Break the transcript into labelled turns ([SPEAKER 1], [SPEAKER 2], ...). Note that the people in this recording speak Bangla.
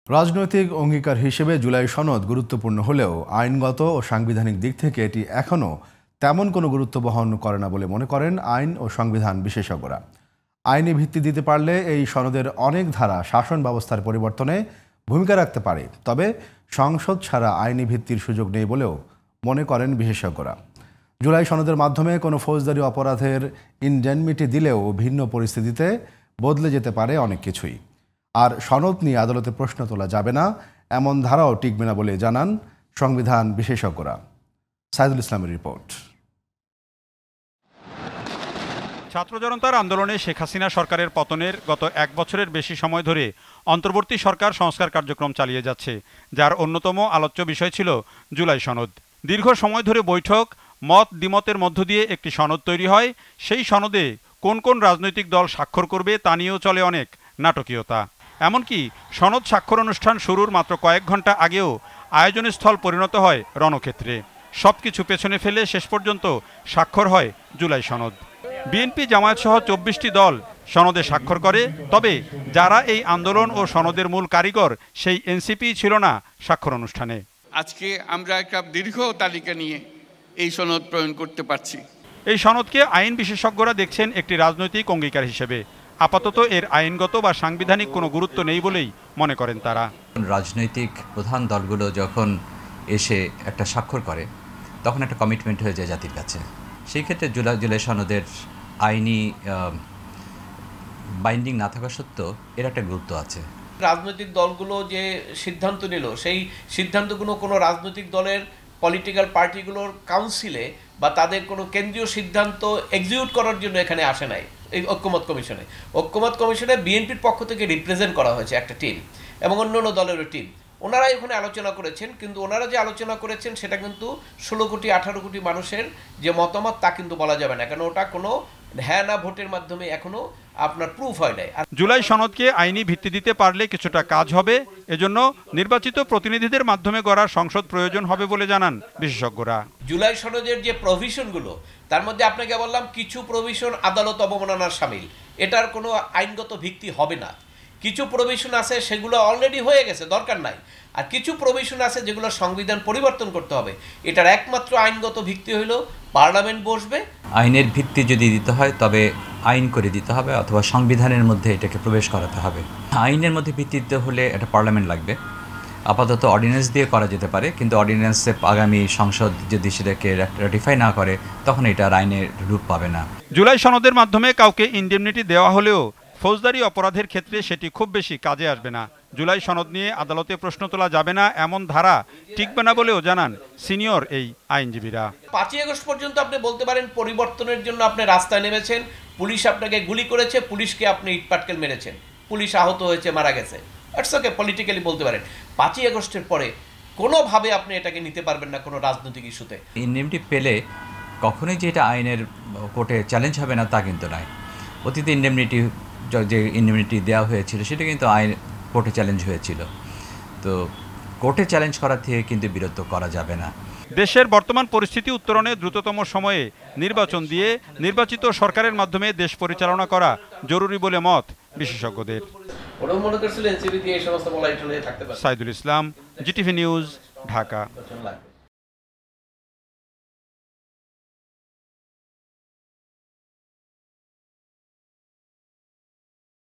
[SPEAKER 1] রাজনৈতিক অঙ্গীকার হিসেবে জুলাই সনদ গুরুত্বপূর্ণ হলেও আইনগত ও সাংবিধানিক দিক থেকে এটি এখনও তেমন কোনো গুরুত্ব বহন করে না বলে মনে করেন আইন ও সংবিধান বিশেষজ্ঞরা। আইনি ভিত্তি দিতে পারলে এই সনদের অনেক ধারা শাসন ব্যবস্থার পরিবর্তনে ভূমিকা রাখতে পারে, তবে সংসদ ছাড়া আইনি ভিত্তির সুযোগ নেই বলেও মনে করেন বিশেষজ্ঞরা। জুলাই সনদের মাধ্যমে কোনো ফৌজদারি অপরাধের ইনডেমনিটি দিলেও ভিন্ন পরিস্থিতিতে বদলে যেতে পারে অনেক কিছুই। আর সনদ নিয়ে আদালতে প্রশ্ন তোলা যাবে না এমন ধারাও টিকবে না বলে জানান সংবিধান বিশেষজ্ঞরা। সাইদুল ইসলামের রিপোর্ট।
[SPEAKER 2] ছাত্র জনতার আন্দোলনে শেখ হাসিনা সরকারের পতনের গত এক বছরের বেশি সময় ধরে অন্তর্বর্তী সরকার সংস্কার কার্যক্রম চালিয়ে যাচ্ছে, যার অন্যতম আলোচ্য বিষয় ছিল জুলাই সনদ। দীর্ঘ সময় ধরে বৈঠক, মত দ্বিমতের মধ্য দিয়ে একটি সনদ তৈরি হয়। সেই সনদে কোন কোন রাজনৈতিক দল স্বাক্ষর করবে তা নিয়েও চলে অনেক নাটকীয়তা। এমনকি সনদ স্বাক্ষর অনুষ্ঠান শুরুর মাত্র কয়েক ঘন্টা আগেও আয়োজনের স্থল পরিণত হয় রণক্ষেত্রে। সবকিছু পেছনে ফেলে শেষ পর্যন্ত স্বাক্ষর হয় জুলাই সনদ। বিএনপি, জামায়াত সহ ২৪টি দল সনদে স্বাক্ষর করে, তবে যারা এই আন্দোলন ও সনদের মূল কারিগর সেই এনসিপি ছিল না স্বাক্ষর অনুষ্ঠানে।
[SPEAKER 3] আজকে আমরা একটা দীর্ঘ তালিকা নিয়ে এই সনদ প্রণয়ন করতে পারছি।
[SPEAKER 2] এই সনদকে আইন বিশেষজ্ঞরা দেখছেন একটি রাজনৈতিক অঙ্গীকার হিসেবে। আপাতত এর আইনগত বা সাংবিধানিক কোনো গুরুত্ব নেই বলেই মনে করেন তারা।
[SPEAKER 4] রাজনৈতিক প্রধান দলগুলো যখন এসে একটা স্বাক্ষর করে তখন একটা কমিটমেন্ট হয়ে যায় জাতির কাছে। সেই ক্ষেত্রে জুলাই সনদের আইনি বাইন্ডিং না থাকা সত্ত্বেও এর একটা গুরুত্ব আছে।
[SPEAKER 5] রাজনৈতিক দলগুলো যে সিদ্ধান্ত নিল, সেই সিদ্ধান্তগুলো কোনো রাজনৈতিক দলের পলিটিক্যাল পার্টিগুলোর কাউন্সিলে বা তাদের কোনো কেন্দ্রীয় সিদ্ধান্ত এক্সিকিউট করার জন্য এখানে আসে নাই। এই ঐক্যমত কমিশনে বিএনপির পক্ষ থেকে রিপ্রেজেন্ট করা হয়েছে একটা টিম এবং অন্য দলেরও টিম। ওনারাই ওখানে আলোচনা করেছেন, কিন্তু ওনারা যে আলোচনা করেছেন সেটা কিন্তু 16 কোটি 18 কোটি মানুষের যে মতামত তা কিন্তু বলা যাবে না, কারণ ওটা কোনো হ্যাঁ না ভোটের মাধ্যমে এখনো আপনার প্রুফ হয় নাই।
[SPEAKER 2] জুলাই সনদকে আইনি ভিত্তি দিতে পারলে কিছুটা কাজ হবে, এজন্য নির্বাচিত প্রতিনিধিদের মাধ্যমে গড়া সংসদ প্রয়োজন হবে বলে জানান বিশেষজ্ঞরা।
[SPEAKER 5] জুলাই সনদের যে প্রভিশনগুলো, তার মধ্যে আপনাকে বললাম কিছু প্রভিশন আদালত অবমাননার শামিল, এটার কোনো আইনগত ভিত্তি হবে না। কিছু প্রভিশন আছে সেগুলো অলরেডি হয়ে গেছে, দরকার নাই। আর কিছু প্রভিশন আছে যেগুলো সংবিধান পরিবর্তন করতে হবে। এটার একমাত্র আইনগত ভিত্তি হলো পার্লামেন্ট বসবে।
[SPEAKER 4] আইনের ভিত্তি যদি দিতে হয় তবে আইন করে দিতে হবে, অথবা সংবিধানের মধ্যে এটাকে প্রবেশ করাতে হবে। আইনের মধ্যে ভিত্তি দিতে হলে একটা পার্লামেন্ট লাগবে। আপাতত অর্ডিন্যান্স দিয়ে করা যেতে পারে, কিন্তু অর্ডিন্যান্সে আগামী সংসদ যদি সেটাকে রাটিফাই না করে তখন এটা আইনের রূপ পাবে না।
[SPEAKER 2] জুলাই সনদের মাধ্যমে কাউকে ইনডেমনিটি দেওয়া হলেও ফৌজদারি অপরাধের ক্ষেত্রে সেটি খুব বেশি কাজে আসবে না। জুলাই সনদ নিয়ে আদালতে প্রশ্ন তোলা যাবে না এমন ধারা টিকবে না বলেও জানান সিনিয়র এই আইনজীবীরা।
[SPEAKER 5] 5ই আগস্ট পর্যন্ত আপনি বলতে পারেন পরিবর্তনের জন্য আপনি রাস্তায় নেমেছেন, পুলিশ আপনাকে গুলি করেছে, পুলিশকে আপনি ইটপাটকেল মেরেছেন, পুলিশ আহত হয়েছে, মারা গেছে, ইটস ওকে, পলিটিক্যালি বলতে পারেন। 5ই আগস্টের পরে কোনোভাবে আপনি এটাকে নিতে পারবেন না কোনো রাজনৈতিক ইস্যুতে।
[SPEAKER 4] ইনডেমনিটি পেলে কখনোই যে এটা আইনের কোর্টে চ্যালেঞ্জ হবে না তা কিন্তু নয়। অতীতে যে ইনডেমনিটি দেওয়া হয়েছিল সেটা কিন্তু আইন কোর্টে চ্যালেঞ্জ হয়েছিল, তো কোর্টে চ্যালেঞ্জ করা থেকে কিন্তু বিরত করা যাবে না।
[SPEAKER 2] দেশের বর্তমান পরিস্থিতি উত্তরণে দ্রুততম সময়ে নির্বাচন দিয়ে নির্বাচিত সরকারের মাধ্যমে দেশ পরিচালনা করা জরুরি বলে মত বিশেষজ্ঞদের।
[SPEAKER 5] ওরাও মনে করছিলেন এনসিপি দিয়ে এই সমস্ত বলা থাকতে পারে।
[SPEAKER 2] Saidul Islam, GTV news, Dhaka.